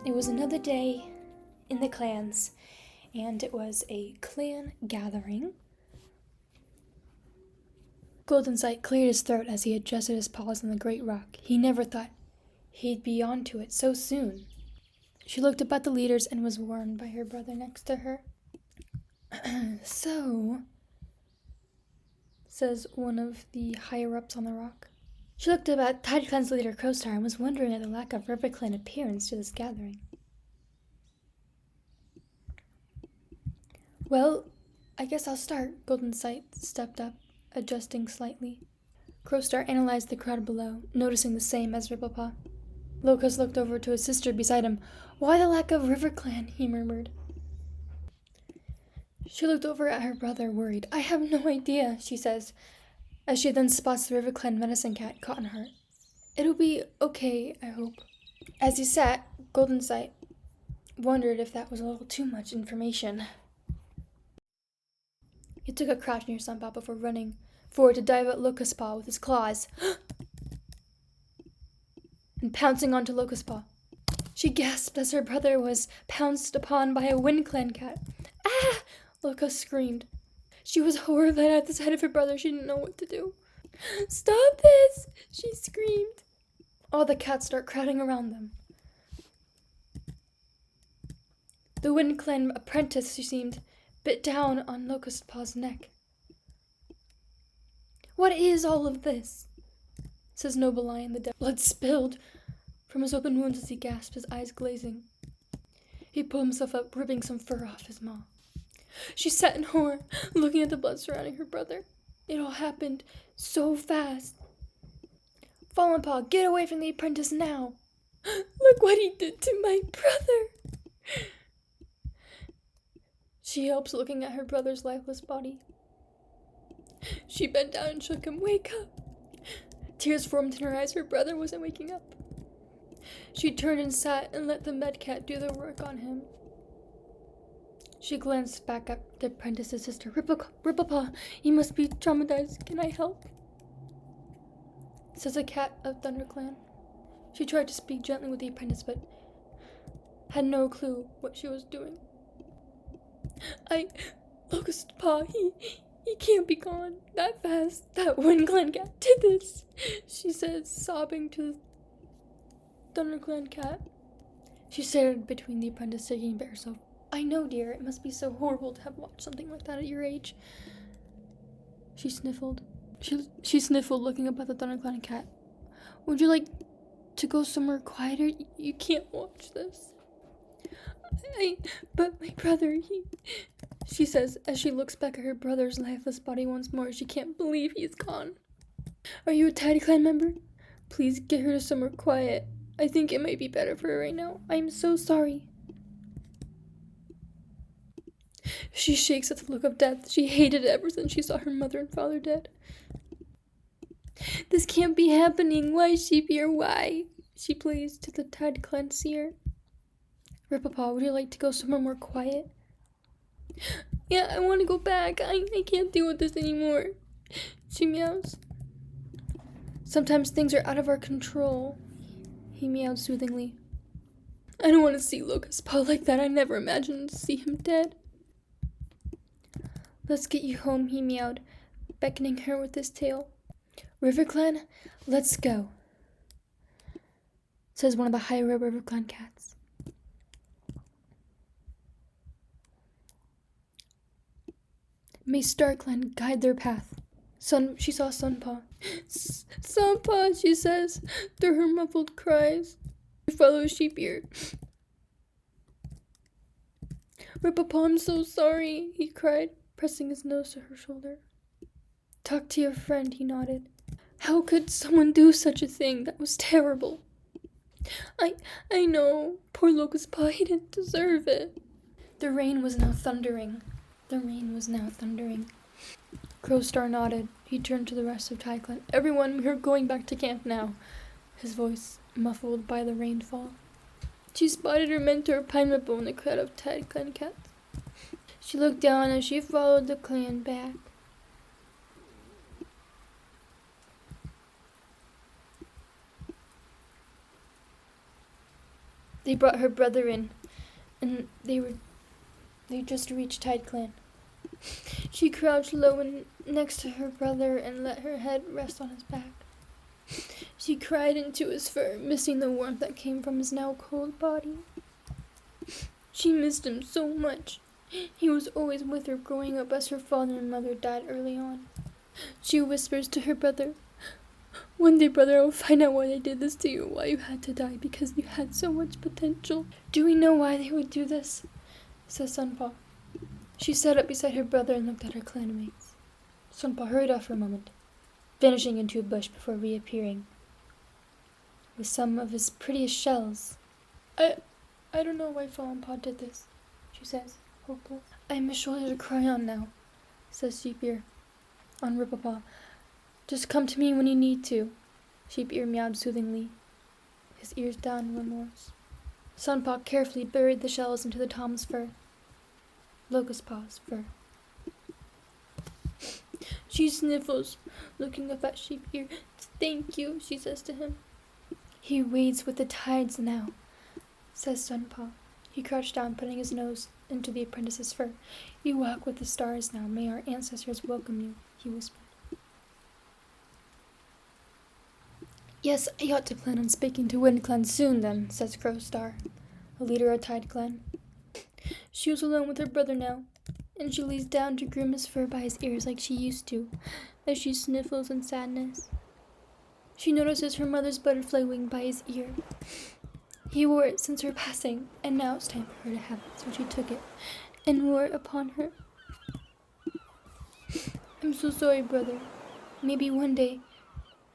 It was another day in the clans, and it was a clan gathering. Golden Sight cleared his throat as he adjusted his paws on the great rock. He never thought he'd be onto it so soon. She looked up at the leaders and was warned by her brother next to her. So, says one of the higher-ups on the rock. She looked up at Tide Clan's leader, Crowstar, and was wondering at the lack of River Clan appearance to this gathering. Well, I guess I'll start. Golden Sight stepped up, adjusting slightly. Crowstar analyzed the crowd below, noticing the same as Ripplepaw. Locust looked over to his sister beside him. Why the lack of River Clan? He murmured. She looked over at her brother, worried. I have no idea, she says, as she then spots the River Clan medicine cat caught in her. It'll be okay, I hope. As he sat, Golden Sight wondered if that was a little too much information. He took a crouch near Sunpaw before running forward to dive at Locustpaw with his claws and pouncing onto Locustpaw. She gasped as her brother was pounced upon by a Wind Clan cat. Ah! Locust screamed. She was horrified at the sight of her brother. She didn't know what to do. Stop this! She screamed. All the cats start crowding around them. The Wind Clan apprentice, she seemed, bit down on Locustpaw's neck. What is all of this? Says Noble Lion the Devil. Blood spilled from his open wounds as he gasped, his eyes glazing. He pulled himself up, ripping some fur off his maw. She sat in horror, looking at the blood surrounding her brother. It all happened so fast. Fallen Paw, get away from the apprentice now. Look what he did to my brother. She helps, looking at her brother's lifeless body. She bent down and shook him. Wake up. Tears formed in her eyes. Her brother wasn't waking up. She turned and sat and let the med cat do the work on him. She glanced back at the apprentice's sister. Ripplepaw, he must be traumatized. Can I help? Says a cat of ThunderClan. She tried to speak gently with the apprentice, but had no clue what she was doing. Locustpaw, he can't be gone that fast. That Wind Clan cat did this, she said, sobbing to the ThunderClan cat. She stared between the apprentice, taking it by herself. I know, dear, it must be so horrible to have watched something like that at your age. She sniffled. She sniffled, looking up at the ThunderClan cat. Would you like to go somewhere quieter? You can't watch this. But my brother, she says, as she looks back at her brother's lifeless body once more. She can't believe he's gone. Are you a Tidy Clan member? Please get her to somewhere quiet. I think it might be better for her right now. I'm so sorry. She shakes at the look of death. She hated it ever since she saw her mother and father dead. This can't be happening. Why, Sheepy, or why? She pleads to the Tide Clan seer. Ripplepaw, would you like to go somewhere more quiet? Yeah, I want to go back. I can't deal with this anymore. She meows. Sometimes things are out of our control. He meowed soothingly. I don't want to see Locustpaw like that. I never imagined to see him dead. Let's get you home, he meowed, beckoning her with his tail. River Clan, let's go, says one of the higher River Clan cats. May Star Clan guide their path. She saw Sunpaw. Sunpaw, she says, through her muffled cries. Follow Sheepier. Ripplepaw, I'm so sorry, he cried, pressing his nose to her shoulder. Talk to your friend, he nodded. How could someone do such a thing? That was terrible. I know. Poor Locustpaw, he didn't deserve it. The rain was now thundering. Crowstar nodded. He turned to the rest of TideClan. Everyone, we're going back to camp now. His voice muffled by the rainfall. She spotted her mentor, Pineapple, in the crowd of TideClan cats. She looked down as she followed the clan back. They brought her brother in, and they just reached TideClan. She crouched low next to her brother and let her head rest on his back. She cried into his fur, missing the warmth that came from his now cold body. She missed him so much. He was always with her growing up as her father and mother died early on. She whispers to her brother, one day, brother, I will find out why they did this to you, why you had to die, because you had so much potential. Do we know why they would do this? Says Sunpaw. She sat up beside her brother and looked at her clanmates. Sunpaw hurried off for a moment, vanishing into a bush before reappearing with some of his prettiest shells. I don't know why FlameLeaper did this, she says, hopeless. I'm a shoulder to cry on now, says Sheepear on Ripplepaw. Just come to me when you need to, Sheepear meowed soothingly, his ears down in remorse. Sunpaw carefully buried the shells into the Tom's fur, Locustpaw's fur. She sniffles, looking up at Sheepear. Thank you, she says to him. He wades with the tides now, says Sunpaw. He crouched down, putting his nose into the apprentice's fur. You walk with the stars now. May our ancestors welcome you, he whispered. Yes, I ought to plan on speaking to WindClan soon then, says Crowstar, a leader of TideClan. She was alone with her brother now, and she lays down to groom his fur by his ears like she used to, as she sniffles in sadness. She notices her mother's butterfly wing by his ear. He wore it since her passing, and now it's time for her to have it, so she took it and wore it upon her. I'm so sorry, brother. Maybe one day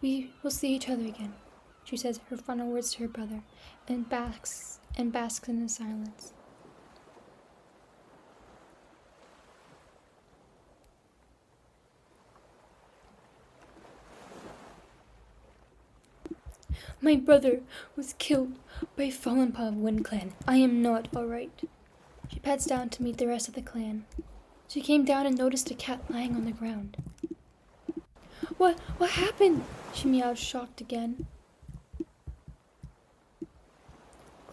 we will see each other again, she says her final words to her brother, and basks in his silence. My brother was killed by FlameLeaper of WindClan. I am not all right. She pats down to meet the rest of the clan. She came down and noticed a cat lying on the ground. What happened? She meowed, shocked again.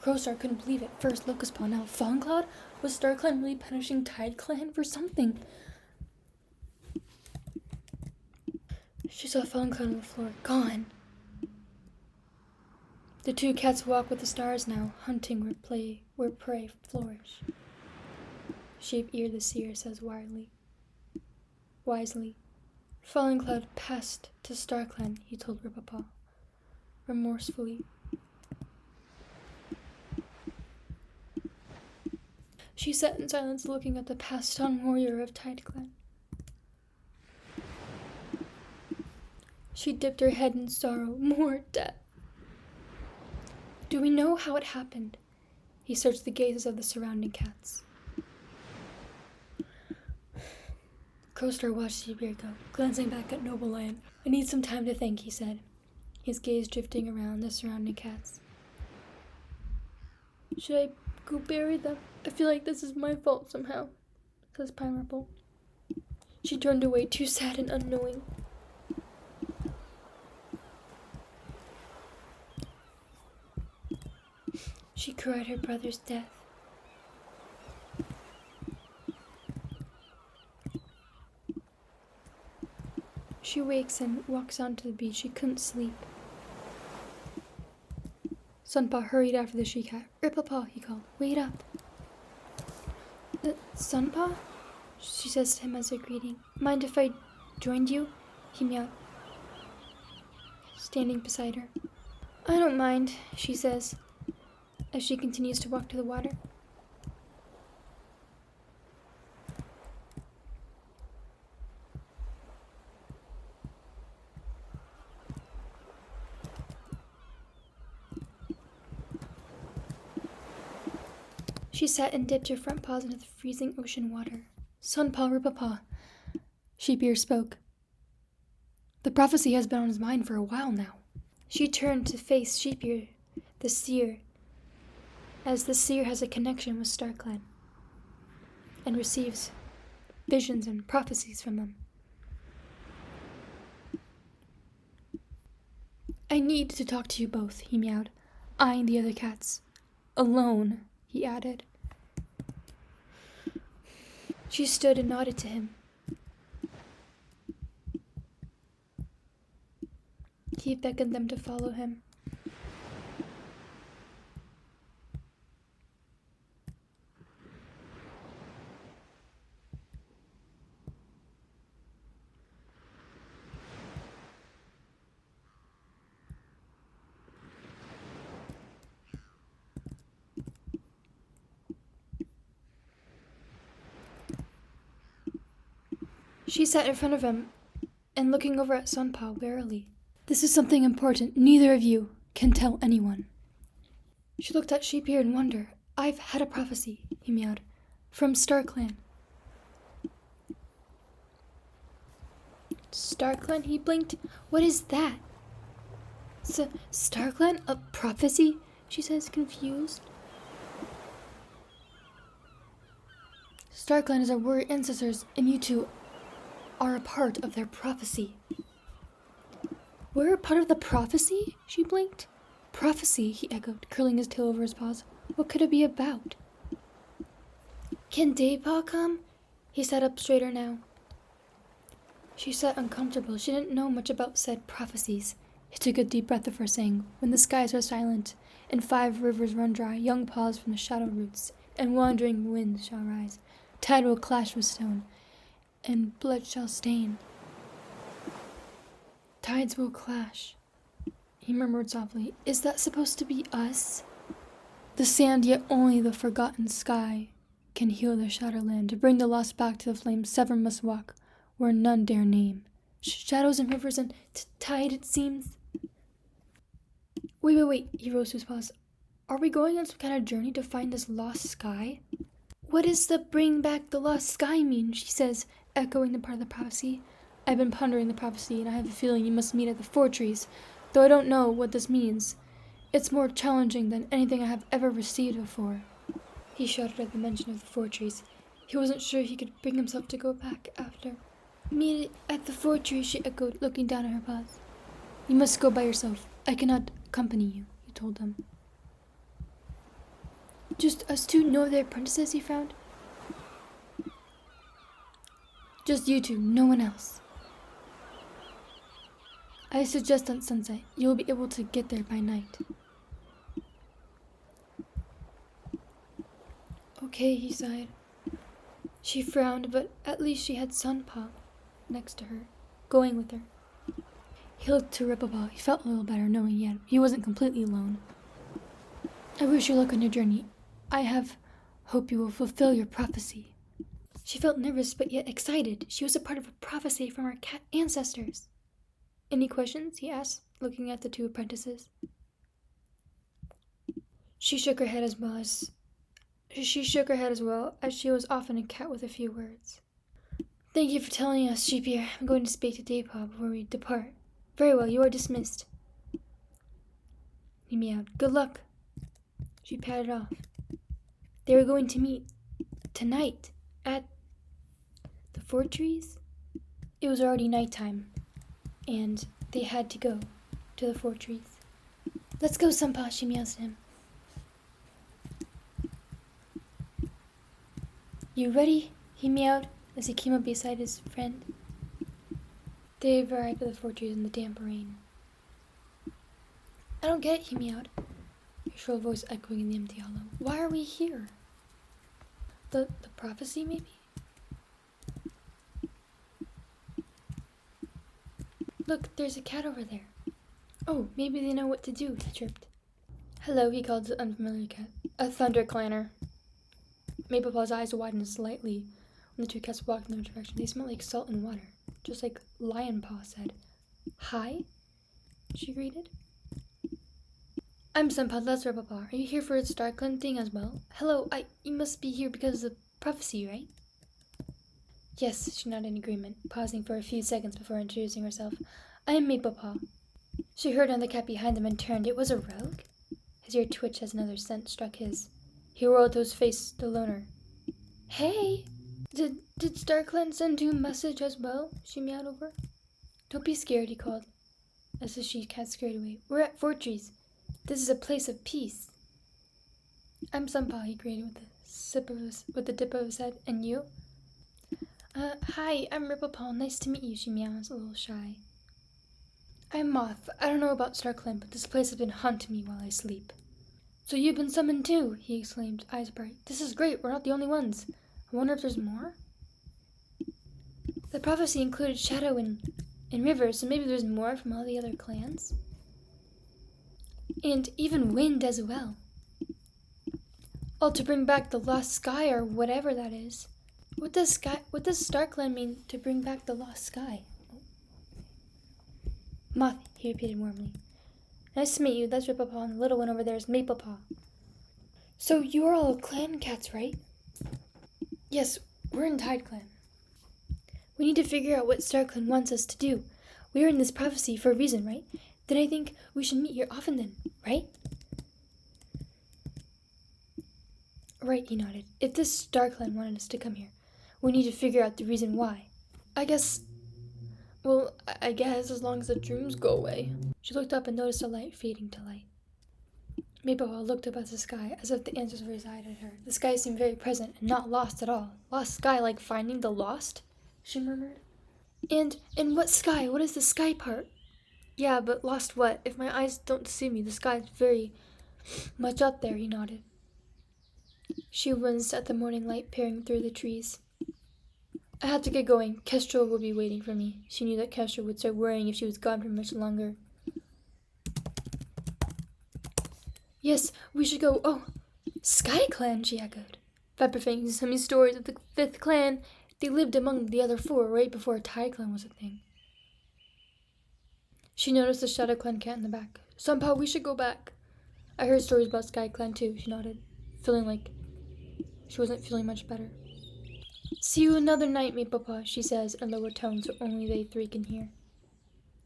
Crowstar couldn't believe it. First Locustpaw, now FlameCloud? Was StarClan really punishing TideClan for something? She saw FlameCloud on the floor, gone. The two cats walk with the stars now, hunting where prey flourish. Sheepear the seer says wisely. FlameCloud passed to StarClan, he told Ripplepaw, remorsefully. She sat in silence looking at the passed-on warrior of TideClan. She dipped her head in sorrow. More death. Do we know how it happened? He searched the gazes of the surrounding cats. Crowstar watched Sheepear go, glancing back at Noble Lion. I need some time to think, he said, his gaze drifting around the surrounding cats. Should I go bury them? I feel like this is my fault somehow, says Pineapple. She turned away, too sad and unknowing. She cried her brother's death. She wakes and walks onto the beach. She couldn't sleep. Sunpaw hurried after the she-cat. Ripplepaw, he called. Wait up. Sunpaw? She says to him as a greeting. Mind if I joined you? He meowed, standing beside her. I don't mind, she says, as she continues to walk to the water. She sat and dipped her front paws into the freezing ocean water. Sunpaw, Ripplepaw. Sheepier spoke. The prophecy has been on his mind for a while now. She turned to face Sheepier, the seer, as the seer has a connection with StarClan and receives visions and prophecies from them. I need to talk to you both, he meowed, eyeing the other cats. Alone, he added. She stood and nodded to him. He beckoned them to follow him. She sat in front of him and looking over at Sunpaw warily. This is something important. Neither of you can tell anyone. She looked at Sheepier in wonder. I've had a prophecy, he meowed, from StarClan. StarClan? He blinked. What is that? StarClan? A prophecy? She says, confused. StarClan is our warrior ancestors, and you two are a part of their prophecy. We're a part of the prophecy? She blinked. Prophecy, he echoed, curling his tail over his paws. What could it be about? Can Daypaw come? He sat up straighter now. She sat uncomfortable. She didn't know much about said prophecies. He took a deep breath before saying, when the skies are silent, and 5 rivers run dry, young paws from the shadow roots, and wandering winds shall rise. Tide will clash with stone, and blood shall stain. Tides will clash, he murmured softly. Is that supposed to be us? The sand, yet only the forgotten sky can heal the shattered land. To bring the lost back to the flames, 7 must walk where none dare name. Shadows and rivers and tide, it seems. Wait, he rose to his paws. Are we going on some kind of journey to find this lost sky? What does the bring back the lost sky mean? She says, echoing the part of the prophecy. I've been pondering the prophecy, and I have a feeling you must meet at the fourtrees, though I don't know what this means. It's more challenging than anything I have ever received before. He shuddered at the mention of the fourtrees. He wasn't sure he could bring himself to go back after. Meet at the fourtrees, she echoed, looking down at her paws. You must go by yourself. I cannot accompany you, he told them. Just us two? No other apprentices? He frowned. Just you two, no one else. I suggest on sunset. You'll be able to get there by night. Okay, he sighed. She frowned, but at least she had Sunpaw next to her, going with her. He looked to Ripplepaw. He felt a little better knowing he wasn't completely alone. I wish you luck on your journey. Hope you will fulfill your prophecy. She felt nervous but yet excited. She was a part of a prophecy from our cat ancestors. Any questions? He asked, looking at the 2 apprentices. She shook her head as well as she was often a cat with a few words. Thank you for telling us, Sheepier. I'm going to speak to Daypaw before we depart. Very well, you are dismissed. He meowed. Good luck. She padded off. They were going to meet tonight at the fourtrees. It was already nighttime, and they had to go to the fourtrees. Let's go, Sunpaw, she meows to him. You ready? He meowed as he came up beside his friend. They arrived at the fourtrees in the damp rain. I don't get it, he meowed, his shrill voice echoing in the empty hollow. Why are we here? The prophecy, maybe? Look, there's a cat over there. Oh, maybe they know what to do, he chirped. Hello, he called the unfamiliar cat. A thunderclanner. Maplepaw's eyes widened slightly when the 2 cats walked in their direction. They smelled like salt and water, just like Lionpaw said. Hi? She greeted. I'm Senpai, that's Ripplepaw. Are you here for the StarClan thing as well? Hello, you must be here because of the prophecy, right? Yes, she nodded in agreement, pausing for a few seconds before introducing herself. I am Ripplepaw. She heard another cat behind them and turned. It was a rogue? His ear twitched as another scent struck his. He whirled to face the loner. Hey! Did StarClan send you a message as well? She meowed over. Don't be scared, he called, as the she-cat scurried away. We're at fourtrees. This is a place of peace. I'm Senpai, he greeted with a dip of his head. And you? Hi, I'm Ripplepaw. Nice to meet you, she meows, a little shy. I'm Moth. I don't know about StarClan, but this place has been haunting me while I sleep. So you've been summoned too, he exclaimed, eyes bright. This is great, we're not the only ones. I wonder if there's more? The prophecy included Shadow and River, so maybe there's more from all the other clans? And even Wind as well. All to bring back the lost sky or whatever that is. What does StarClan mean to bring back the lost sky? Moth, he repeated warmly. Nice to meet you, that's Ripplepaw, and the little one over there is Maplepaw. So you are all clan cats, right? Yes, we're in Tide Clan. We need to figure out what StarClan wants us to do. We are in this prophecy for a reason, right? Then I think we should meet here often then, right? Right, he nodded. If this StarClan wanted us to come here, we need to figure out the reason why. I guess as long as the dreams go away. She looked up and noticed a light fading to light. Maplepaw looked up at the sky as if the answers resided her. The sky seemed very present and not lost at all. Lost sky, like finding the lost? She murmured. And what sky? What is the sky part? Yeah, but lost what? If my eyes don't deceive me, the sky is very much up there, he nodded. She winced at the morning light peering through the trees. I had to get going. Kestrel would be waiting for me. She knew that Kestrel would start worrying if she was gone for much longer. Yes, we should go. Oh, Sky Clan, she echoed. Pepperfang told me stories of the 5th clan. They lived among the other 4 right before Tide Clan was a thing. She noticed the Shadow Clan cat in the back. Somehow we should go back. I heard stories about Sky Clan too, she nodded, feeling like she wasn't feeling much better. See you another night, Maplepaw, she says in a lower tone so only they 3 can hear.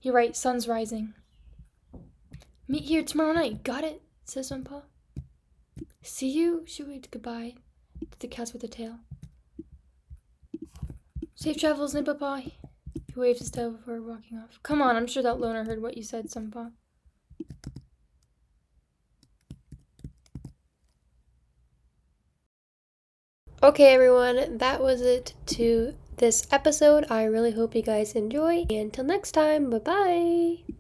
You're right, sun's rising. Meet here tomorrow night, got it? Says Sunpaw. See you, she waved goodbye to the cats with the tail. Safe travels, Maplepaw. He waved his tail before walking off. Come on, I'm sure that loner heard what you said, Sunpaw. Okay, everyone, that was it to this episode. I really hope you guys enjoy. And until next time, bye-bye!